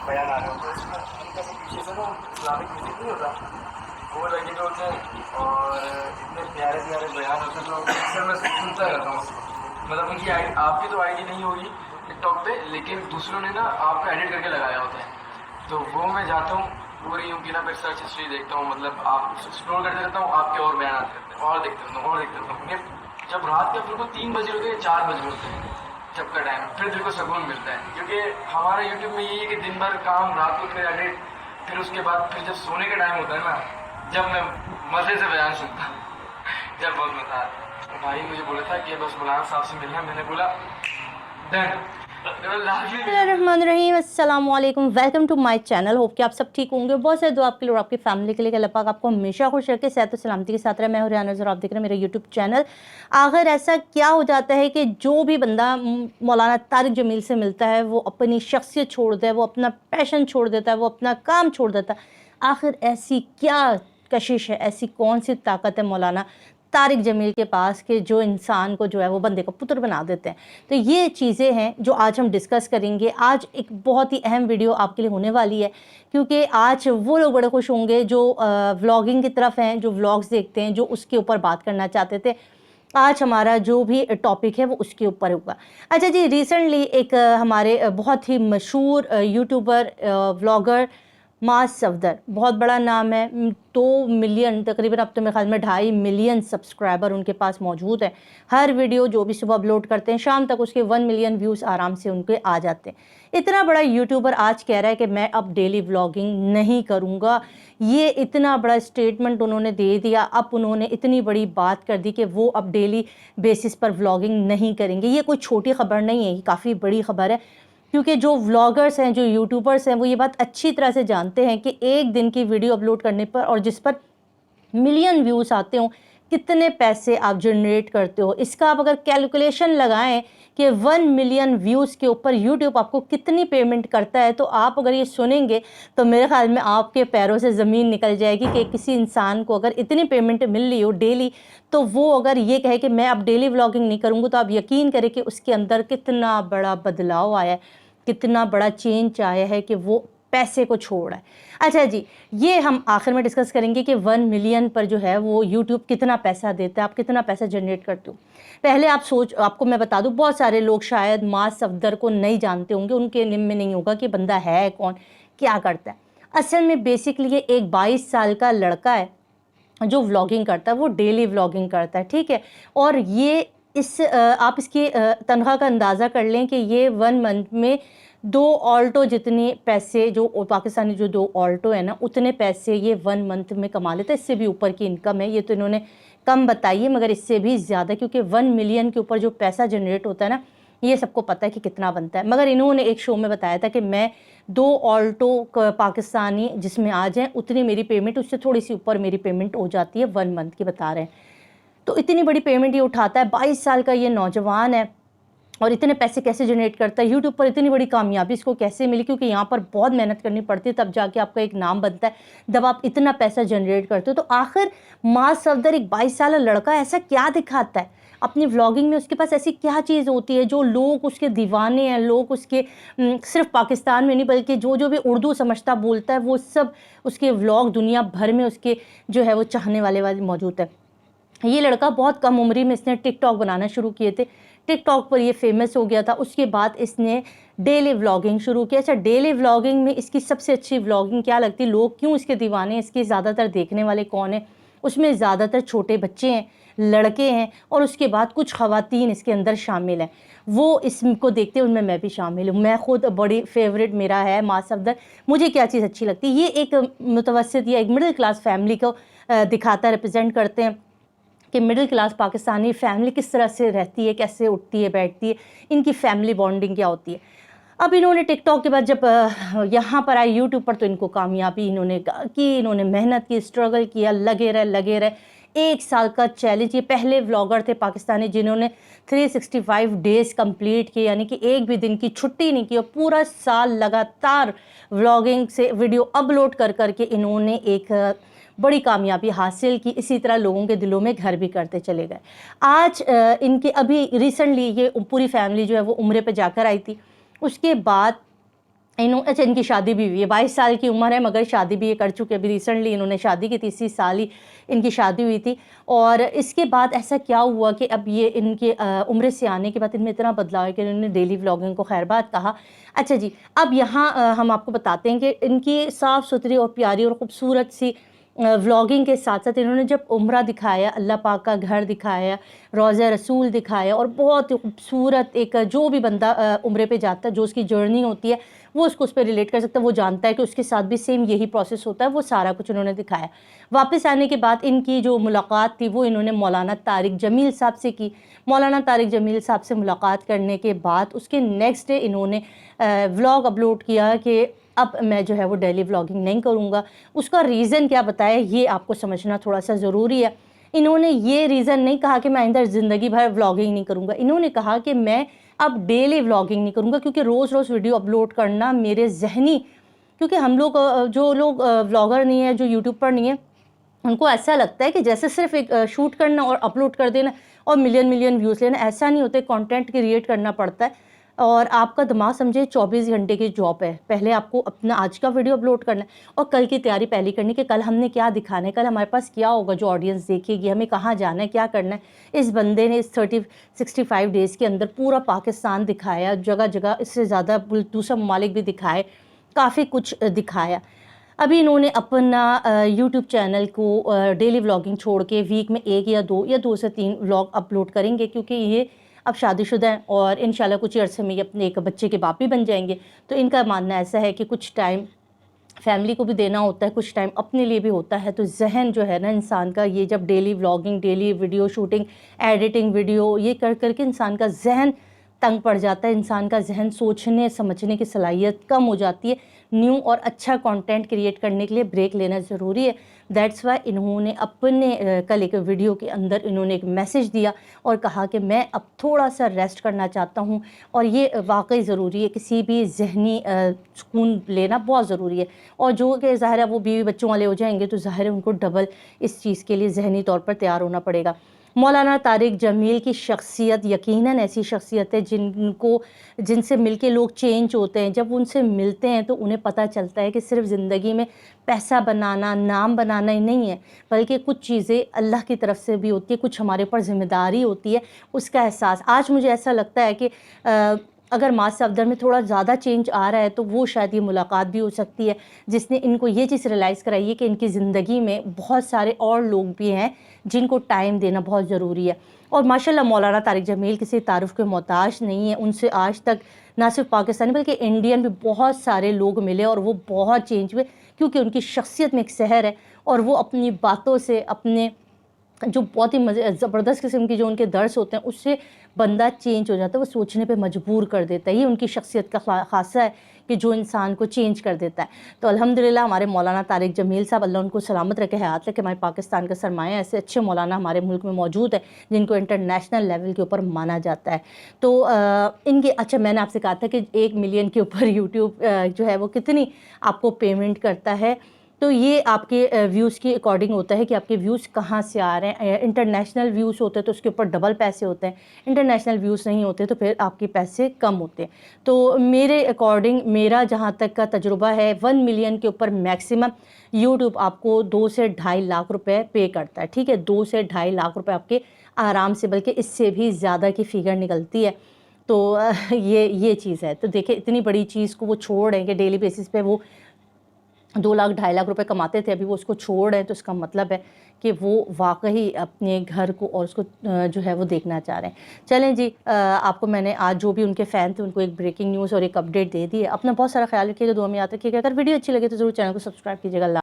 बयान आ रहे होते हैं उसमें हल्का सा पीछे से ना इस्लामिक म्यूजिक नहीं होता वो लगे जो होते हैं और इतने प्यारे प्यारे बयान होते हैं तो अक्सर मैं सुनता रहता हूँ उसको। मतलब उनकी आपकी तो आईडी नहीं होगी टिकटॉक पे, लेकिन दूसरों ने ना आपको एडिट करके लगाया होता है, तो वो मैं जाता हूँ पूरी उनकी ना फिर सर्च हिस्ट्री देखता हूँ, मतलब आप स्क्रॉल करते रहता हूँ, आपके और बयान आते रहते हैं और देखते रहता हूँ और देखते रहता हूँ। जब रात के फिर को 3 बजे होते हैं 4 बजे होते हैं जब का टाइम, फिर दिल को सुकून मिलता है, क्योंकि हमारा यूट्यूब में यही है कि दिन भर काम, रात को फिर एडिट, फिर उसके बाद फिर जब सोने का टाइम होता है ना, जब मैं मज़े से बयान सुनता हूँ जब बहुत मज़ा आता है। भाई मुझे बोला था कि बस मौलाना साहब से मिलना है, मैंने बोला डन। बिस्मिल्लाहिर्रहमानिर्रहीम, अस्सलाम वालेकुम, welcome to my channel. Hope कि आप सब ठीक होंगे। बहुत सारे दुआ आपके लिए और आपकी फैमिली के लिए, अल्लाह पाक आपको हमेशा खुश रखे, सेहत और सलामती के साथ रहे। मैं हूं रियान नज़र, आप देख रहे हैं मेरा यूट्यूब चैनल। आखिर ऐसा क्या हो जाता है कि जो भी बंदा मौलाना तारिक जमील से मिलता है वो अपनी शख्सियत छोड़ दे, वो अपना पैशन छोड़ देता है, वो अपना काम छोड़ देता है। आखिर ऐसी क्या कशिश है, ऐसी कौन सी ताकत है मौलाना तारिक जमील के पास कि जो इंसान को जो है वो बंदे का पुत्र बना देते हैं। तो ये चीज़ें हैं जो आज हम डिस्कस करेंगे। आज एक बहुत ही अहम वीडियो आपके लिए होने वाली है, क्योंकि आज वो लोग बड़े खुश होंगे जो व्लॉगिंग की तरफ हैं, जो व्लॉग्स देखते हैं, जो उसके ऊपर बात करना चाहते थे। आज हमारा जो भी टॉपिक है वो उसके ऊपर होगा। अच्छा जी, रिसेंटली एक हमारे बहुत ही मशहूर यूट्यूबर व्लॉगर मास सफदर, बहुत बड़ा नाम है, 2 मिलियन तकरीबन, अब तो मेरे ख्याल में 2.5 मिलियन सब्सक्राइबर उनके पास मौजूद है। हर वीडियो जो भी सुबह अपलोड करते हैं शाम तक उसके 1 मिलियन व्यूज़ आराम से उनके आ जाते हैं। इतना बड़ा यूट्यूबर आज कह रहा है कि मैं अब डेली व्लॉगिंग नहीं करूँगा। ये इतना बड़ा स्टेटमेंट उन्होंने दे दिया, अब उन्होंने इतनी बड़ी बात कर दी कि वो अब डेली बेसिस पर व्लॉगिंग नहीं करेंगे। ये कोई छोटी खबर नहीं है, ये काफ़ी बड़ी खबर है, क्योंकि जो व्लॉगर्स हैं, जो यूट्यूबर्स हैं, वो ये बात अच्छी तरह से जानते हैं कि एक दिन की वीडियो अपलोड करने पर और जिस पर मिलियन व्यूज़ आते हों, कितने पैसे आप जनरेट करते हो। इसका आप अगर कैलकुलेशन लगाएं कि 1 मिलियन व्यूज़ के ऊपर यूट्यूब आपको कितनी पेमेंट करता है, तो आप अगर ये सुनेंगे तो मेरे ख्याल में आपके पैरों से ज़मीन निकल जाएगी कि किसी इंसान को अगर इतनी पेमेंट मिल रही हो डेली, तो वो अगर ये कहे कि मैं अब डेली व्लॉगिंग नहीं करूँगा, तो आप यकीन करें कि उसके अंदर कितना बड़ा बदलाव आया है, कितना बड़ा चेंज आया है कि वो पैसे को छोड़ है। अच्छा जी, ये हम आखिर में डिस्कस करेंगे कि 1 मिलियन पर जो है वो यूट्यूब कितना पैसा देता है, आप कितना पैसा जनरेट करते हो। पहले आपको मैं बता दूं, बहुत सारे लोग शायद मास सफदर को नहीं जानते होंगे, उनके निम में नहीं होगा कि बंदा है कौन, क्या करता है। असल में बेसिकली ये एक 22 साल का लड़का है जो व्लॉगिंग करता है, वो डेली व्लॉगिंग करता है, ठीक है। और ये आप इसकी तनख्वाह का अंदाज़ा कर लें कि ये 1 मंथ में 2 ऑल्टो जितने पैसे, जो पाकिस्तानी जो 2 ऑल्टो है ना, उतने पैसे ये 1 मंथ में कमा लेते हैं। इससे भी ऊपर की इनकम है, ये तो इन्होंने कम बताई है, मगर इससे भी ज़्यादा, क्योंकि 1 मिलियन के ऊपर जो पैसा जनरेट होता है ना, ये सबको पता है कि कितना बनता है। मगर इन्होंने एक शो में बताया था कि मैं 2 ऑल्टो पाकिस्तानी जिसमें आ जाएँ उतनी मेरी पेमेंट, उससे थोड़ी सी ऊपर मेरी पेमेंट हो जाती है, 1 मंथ की बता रहे हैं। तो इतनी बड़ी पेमेंट ये उठाता है, 22 साल का ये नौजवान है, और इतने पैसे कैसे जनरेट करता है। यूट्यूब पर इतनी बड़ी कामयाबी इसको कैसे मिली, क्योंकि यहाँ पर बहुत मेहनत करनी पड़ती है, तब जाके आपका एक नाम बनता है, जब आप इतना पैसा जनरेट करते हो। तो आखिर मास सफदर, एक 22 साल लड़का, ऐसा क्या दिखाता है अपनी व्लॉगिंग में, उसके पास ऐसी क्या चीज़ होती है जो लोग उसके दीवाने हैं, लोग उसके सिर्फ पाकिस्तान में नहीं बल्कि जो भी उर्दू समझता बोलता है, वो सब उसके व्लॉग दुनिया भर में उसके जो है वो चाहने वाले मौजूद है। ये लड़का बहुत कम उम्र में इसने टिकटॉक बनाना शुरू किए थे, टिकटॉक पर ये फेमस हो गया था। उसके बाद इसने डेली व्लॉगिंग शुरू किया। अच्छा, डेली व्लॉगिंग में इसकी सबसे अच्छी व्लॉगिंग क्या लगती है, लोग क्यों इसके दीवाने हैं, इसके ज़्यादातर देखने वाले कौन है, उसमें ज़्यादातर छोटे बच्चे हैं, लड़के हैं, और उसके बाद कुछ ख़वातीन इसके अंदर शामिल हैं। वो इसको देखते हैं, उनमें मैं भी शामिल हूँ। मैं ख़ुद बड़ी फेवरेट मेरा है मास सफदर। मुझे क्या चीज़ अच्छी लगती है, ये एक मुतवस्सित या एक मिडिल क्लास फैमिली को दिखाता, रिप्रेजेंट करते हैं कि मिडिल क्लास पाकिस्तानी फैमिली किस तरह से रहती है, कैसे उठती है, बैठती है, इनकी फैमिली बॉन्डिंग क्या होती है। अब इन्होंने टिकटॉक के बाद जब यहाँ पर आए यूट्यूब पर, तो इनको कामयाबी इन्होंने की, इन्होंने मेहनत की, स्ट्रगल किया, लगे रहे। 1 साल का चैलेंज, ये पहले व्लॉगर थे पाकिस्तानी जिन्होंने 365 डेज़ कंप्लीट किए, यानी कि एक भी दिन की छुट्टी नहीं की, और पूरा साल लगातार व्लॉगिंग से वीडियो अपलोड कर करके इन्होंने एक बड़ी कामयाबी हासिल की। इसी तरह लोगों के दिलों में घर भी करते चले गए। आज इनके अभी रिसेंटली ये पूरी फैमिली जो है वो उम्रे पे जाकर आई थी, اس کے بعد اچھا ان کی شادی بھی ہوئی ہے، 22 سال کی عمر ہے مگر شادی بھی یہ کر چکے، ابھی ریسنٹلی انہوں نے شادی کی، 30 سال ہی ان کی شادی ہوئی تھی۔ اور اس کے بعد ایسا کیا ہوا کہ اب یہ ان کے عمر سے آنے کے بعد ان میں اتنا بدلاؤ ہے کہ انہوں نے ڈیلی ولاگنگ کو خیر بات کہا۔ اچھا جی، اب یہاں ہم آپ کو بتاتے ہیں کہ ان کی صاف ستھری اور پیاری اور خوبصورت سی ولاگنگ کے ساتھ ساتھ انہوں نے جب عمرہ دکھایا، اللہ پاک کا گھر دکھایا، روضہ رسول دکھایا، اور بہت ہی خوبصورت ایک جو بھی بندہ عمرے پہ جاتا ہے، جو اس کی جرنی ہوتی ہے وہ اس پہ ریلیٹ کر سکتا ہے، وہ جانتا ہے کہ اس کے ساتھ بھی سیم یہی پروسیس ہوتا ہے، وہ سارا کچھ انہوں نے دکھایا۔ واپس آنے کے بعد ان کی جو ملاقات تھی وہ انہوں نے مولانا طارق جمیل صاحب سے کی۔ مولانا طارق جمیل صاحب سے ملاقات کرنے کے بعد اس کے نیکسٹ ڈے انہوں نے ولاگ اپلوڈ کیا کہ اب میں جو ہے وہ ڈیلی ولاگنگ نہیں کروں گا۔ اس کا ریزن کیا بتایا یہ آپ کو سمجھنا تھوڑا سا ضروری ہے۔ انہوں نے یہ ریزن نہیں کہا کہ میں آئندہ زندگی بھر ولاگنگ نہیں کروں گا، انہوں نے کہا کہ میں اب ڈیلی ولاگنگ نہیں کروں گا کیونکہ روز روز ویڈیو اپلوڈ کرنا میرے ذہنی، کیونکہ ہم لوگ جو لوگ ولاگر نہیں ہیں، جو یوٹیوب پر نہیں ہیں، ان کو ایسا لگتا ہے کہ جیسے صرف ایک شوٹ کرنا اور اپلوڈ کر دینا اور ملین ویوز لینا، ایسا نہیں ہوتا ہے، کانٹینٹ کریٹ کرنا پڑتا ہے۔ اور آپ کا دماغ سمجھے 24 گھنٹے کی جاب ہے، پہلے آپ کو اپنا آج کا ویڈیو اپلوڈ کرنا ہے اور کل کی تیاری پہلی کرنی کہ کل ہم نے کیا دکھانا ہے، کل ہمارے پاس کیا ہوگا جو آڈینس دیکھے گی، ہمیں کہاں جانا ہے، کیا کرنا ہے۔ اس بندے نے اس 65 ڈیز کے اندر پورا پاکستان دکھایا، جگہ جگہ اس سے زیادہ دوسرے ممالک بھی دکھائے، کافی کچھ دکھایا۔ ابھی انہوں نے اپنا یوٹیوب چینل کو ڈیلی ولاگنگ چھوڑ کے ویک میں 1 یا 2 یا 2 سے 3 ولاگ اپلوڈ کریں گے، کیونکہ یہ اب شادی شدہ ہیں اور انشاءاللہ کچھ عرصے میں یہ اپنے ایک بچے کے باپ بھی بن جائیں گے۔ تو ان کا ماننا ایسا ہے کہ کچھ ٹائم فیملی کو بھی دینا ہوتا ہے، کچھ ٹائم اپنے لیے بھی ہوتا ہے۔ تو ذہن جو ہے نا انسان کا، یہ جب daily vlogging, daily video shooting, editing video یہ کر کے انسان کا ذہن تنگ پڑ جاتا ہے، انسان کا ذہن سوچنے سمجھنے کی صلاحیت کم ہو جاتی ہے۔ نیو اور اچھا کانٹینٹ کریٹ کرنے کے لیے بریک لینا ضروری ہے۔ دیٹس وائی انہوں نے اپنے کل ایک ویڈیو کے اندر انہوں نے ایک میسیج دیا اور کہا کہ میں اب تھوڑا سا ریسٹ کرنا چاہتا ہوں، اور یہ واقعی ضروری ہے، کسی بھی ذہنی سکون لینا بہت ضروری ہے۔ اور جو کہ ظاہر ہے وہ بیوی بچوں والے ہو جائیں گے تو ظاہر ہے ان کو ڈبل اس چیز کے لیے ذہنی طور پر تیار ہونا پڑے گا۔ مولانا طارق جمیل کی شخصیت یقیناً ایسی شخصیت ہے جن سے مل کے لوگ چینج ہوتے ہیں۔ جب ان سے ملتے ہیں تو انہیں پتہ چلتا ہے کہ صرف زندگی میں پیسہ بنانا، نام بنانا ہی نہیں ہے، بلکہ کچھ چیزیں اللہ کی طرف سے بھی ہوتی ہے، کچھ ہمارے اوپر ذمہ داری ہوتی ہے، اس کا احساس۔ آج مجھے ایسا لگتا ہے کہ اگر ماں صفدر میں تھوڑا زیادہ چینج آ رہا ہے تو وہ شاید یہ ملاقات بھی ہو سکتی ہے جس نے ان کو یہ چیز ریلائز کرائی ہے کہ ان کی زندگی میں بہت سارے اور لوگ بھی ہیں جن کو ٹائم دینا بہت ضروری ہے۔ اور ماشاءاللہ مولانا طارق جمیل کسی تعارف کے محتاج نہیں ہے، ان سے آج تک نہ صرف پاکستانی بلکہ انڈین بھی بہت سارے لوگ ملے اور وہ بہت چینج ہوئے، کیونکہ ان کی شخصیت میں ایک سحر ہے اور وہ اپنی باتوں سے، اپنے جو بہت ہی زبردست قسم کی جو ان کے درس ہوتے ہیں اس سے بندہ چینج ہو جاتا ہے، وہ سوچنے پہ مجبور کر دیتا ہے۔ یہ ان کی شخصیت کا خاصہ ہے کہ جو انسان کو چینج کر دیتا ہے۔ تو الحمدللہ ہمارے مولانا طارق جمیل صاحب، اللہ ان کو سلامت رکھے، حیات رکھے، ہمارے پاکستان کا سرمایہ، ایسے اچھے مولانا ہمارے ملک میں موجود ہیں جن کو انٹرنیشنل لیول کے اوپر مانا جاتا ہے۔ تو ان کے اچھا میں نے آپ سے کہا تھا کہ 1 ملین کے اوپر یوٹیوب جو ہے وہ کتنی آپ کو پیمنٹ کرتا ہے، تو یہ آپ کے ویوز کے اکارڈنگ ہوتا ہے کہ آپ کے ویوز کہاں سے آ رہے ہیں۔ انٹرنیشنل ویوز ہوتے ہیں تو اس کے اوپر ڈبل پیسے ہوتے ہیں، انٹرنیشنل ویوز نہیں ہوتے تو پھر آپ کے پیسے کم ہوتے ہیں۔ تو میرے اکارڈنگ، میرا جہاں تک کا تجربہ ہے، 1 ملین کے اوپر میکسیمم یوٹیوب آپ کو 2 سے 2.5 لاکھ روپے پے کرتا ہے، ٹھیک ہے، 2 سے 2.5 لاکھ روپے آپ کے آرام سے، بلکہ اس سے بھی زیادہ کی فگر نکلتی ہے۔ تو یہ چیز ہے۔ تو دیکھیں اتنی بڑی چیز کو وہ چھوڑ رہے ہیں کہ ڈیلی بیسس پہ وہ 2 لاکھ 2.5 لاکھ روپے کماتے تھے، ابھی وہ اس کو چھوڑ رہے ہیں، تو اس کا مطلب ہے کہ وہ واقعی اپنے گھر کو اور اس کو جو ہے وہ دیکھنا چاہ رہے ہیں۔ چلیں جی، آپ کو میں نے آج جو بھی ان کے فین تھے ان کو ایک بریکنگ نیوز اور ایک اپڈیٹ دے دی ہے۔ اپنا بہت سارا خیال رکھیے گا، دعا میں یاد رکھیے گا۔ اگر ویڈیو اچھی لگے تو ضرور چینل کو سبسکرائب کیجیے گا۔ اللہ